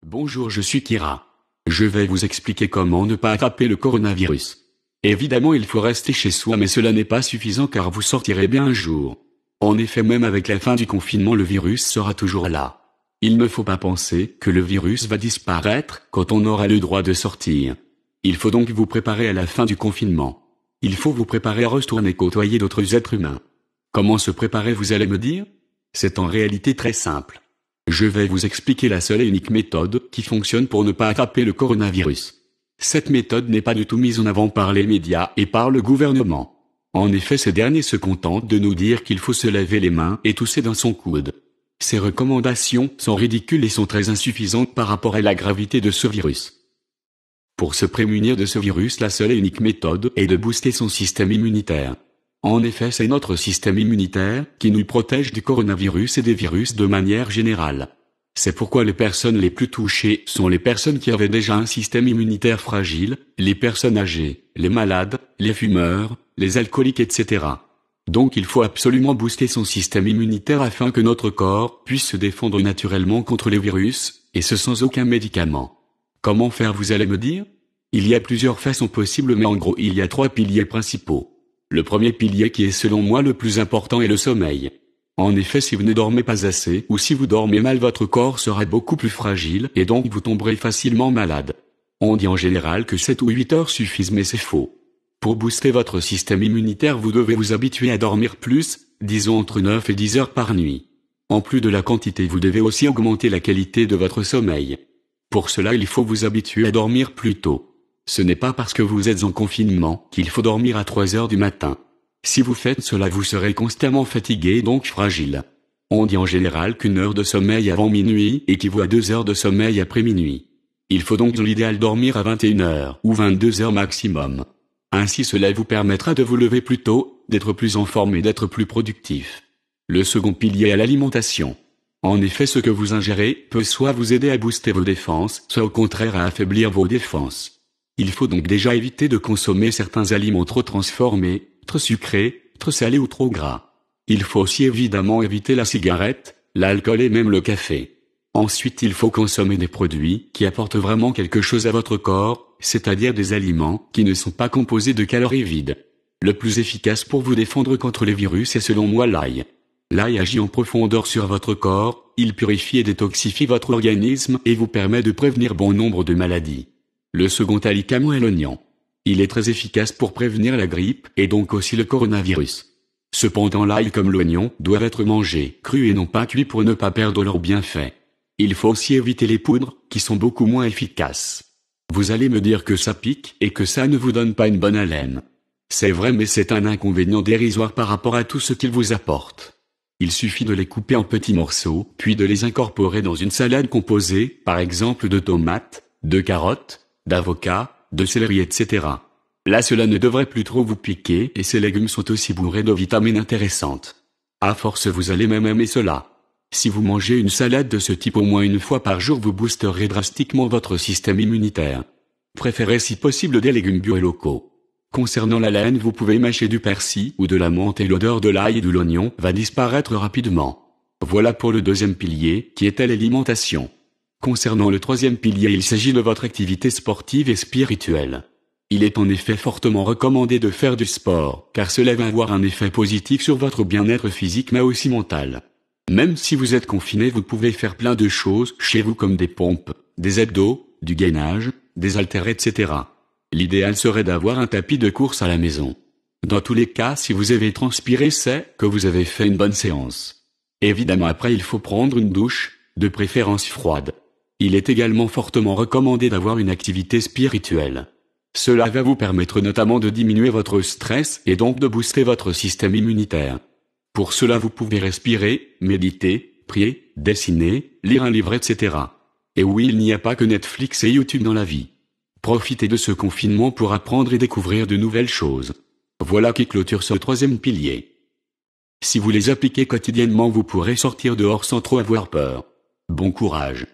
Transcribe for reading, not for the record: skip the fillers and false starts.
Bonjour, je suis Kira. Je vais vous expliquer comment ne pas attraper le coronavirus. Évidemment, il faut rester chez soi, mais cela n'est pas suffisant car vous sortirez bien un jour. En effet, même avec la fin du confinement, le virus sera toujours là. Il ne faut pas penser que le virus va disparaître quand on aura le droit de sortir. Il faut donc vous préparer à la fin du confinement. Il faut vous préparer à retourner côtoyer d'autres êtres humains. Comment se préparer, vous allez me dire? C'est en réalité très simple. Je vais vous expliquer la seule et unique méthode qui fonctionne pour ne pas attraper le coronavirus. Cette méthode n'est pas du tout mise en avant par les médias et par le gouvernement. En effet, ces derniers se contentent de nous dire qu'il faut se laver les mains et tousser dans son coude. Ces recommandations sont ridicules et sont très insuffisantes par rapport à la gravité de ce virus. Pour se prémunir de ce virus, la seule et unique méthode est de booster son système immunitaire. En effet, c'est notre système immunitaire qui nous protège du coronavirus et des virus de manière générale. C'est pourquoi les personnes les plus touchées sont les personnes qui avaient déjà un système immunitaire fragile, les personnes âgées, les malades, les fumeurs, les alcooliques, etc. Donc il faut absolument booster son système immunitaire afin que notre corps puisse se défendre naturellement contre les virus, et ce sans aucun médicament. Comment faire, vous allez me dire? Il y a plusieurs façons possibles, mais en gros il y a 3 piliers principaux. Le premier pilier, qui est selon moi le plus important, est le sommeil. En effet, si vous ne dormez pas assez ou si vous dormez mal, votre corps sera beaucoup plus fragile et donc vous tomberez facilement malade. On dit en général que 7 ou 8 heures suffisent, mais c'est faux. Pour booster votre système immunitaire, vous devez vous habituer à dormir plus, disons entre 9 et 10 heures par nuit. En plus de la quantité, vous devez aussi augmenter la qualité de votre sommeil. Pour cela, il faut vous habituer à dormir plus tôt. Ce n'est pas parce que vous êtes en confinement qu'il faut dormir à 3 heures du matin. Si vous faites cela, vous serez constamment fatigué et donc fragile. On dit en général qu'1 heure de sommeil avant minuit équivaut à 2 heures de sommeil après minuit. Il faut donc dans l'idéal dormir à 21 heures ou 22 heures maximum. Ainsi, cela vous permettra de vous lever plus tôt, d'être plus en forme et d'être plus productif. Le second pilier est l'alimentation. En effet, ce que vous ingérez peut soit vous aider à booster vos défenses, soit au contraire à affaiblir vos défenses. Il faut donc déjà éviter de consommer certains aliments trop transformés, trop sucrés, trop salés ou trop gras. Il faut aussi évidemment éviter la cigarette, l'alcool et même le café. Ensuite, il faut consommer des produits qui apportent vraiment quelque chose à votre corps, c'est-à-dire des aliments qui ne sont pas composés de calories vides. Le plus efficace pour vous défendre contre les virus est selon moi l'ail. L'ail agit en profondeur sur votre corps, il purifie et détoxifie votre organisme et vous permet de prévenir bon nombre de maladies. Le second aliment est l'oignon. Il est très efficace pour prévenir la grippe et donc aussi le coronavirus. Cependant, l'ail comme l'oignon doivent être mangés crus et non pas cuits pour ne pas perdre leurs bienfaits. Il faut aussi éviter les poudres, qui sont beaucoup moins efficaces. Vous allez me dire que ça pique et que ça ne vous donne pas une bonne haleine. C'est vrai, mais c'est un inconvénient dérisoire par rapport à tout ce qu'ils vous apportent. Il suffit de les couper en petits morceaux, puis de les incorporer dans une salade composée, par exemple de tomates, de carottes, d'avocats, de céleri, etc. Là, cela ne devrait plus trop vous piquer et ces légumes sont aussi bourrés de vitamines intéressantes. À force, vous allez même aimer cela. Si vous mangez une salade de ce type au moins une fois par jour, vous boosterez drastiquement votre système immunitaire. Préférez si possible des légumes bio et locaux. Concernant la laine, vous pouvez mâcher du persil ou de la menthe et l'odeur de l'ail et de l'oignon va disparaître rapidement. Voilà pour le deuxième pilier, qui était l'alimentation. Concernant le troisième pilier, il s'agit de votre activité sportive et spirituelle. Il est en effet fortement recommandé de faire du sport, car cela va avoir un effet positif sur votre bien-être physique mais aussi mental. Même si vous êtes confiné, vous pouvez faire plein de choses chez vous comme des pompes, des abdos, du gainage, des haltères, etc. L'idéal serait d'avoir un tapis de course à la maison. Dans tous les cas, si vous avez transpiré, c'est que vous avez fait une bonne séance. Évidemment, après il faut prendre une douche, de préférence froide. Il est également fortement recommandé d'avoir une activité spirituelle. Cela va vous permettre notamment de diminuer votre stress et donc de booster votre système immunitaire. Pour cela, vous pouvez respirer, méditer, prier, dessiner, lire un livre, etc. Et oui, il n'y a pas que Netflix et YouTube dans la vie. Profitez de ce confinement pour apprendre et découvrir de nouvelles choses. Voilà qui clôture ce troisième pilier. Si vous les appliquez quotidiennement, vous pourrez sortir dehors sans trop avoir peur. Bon courage.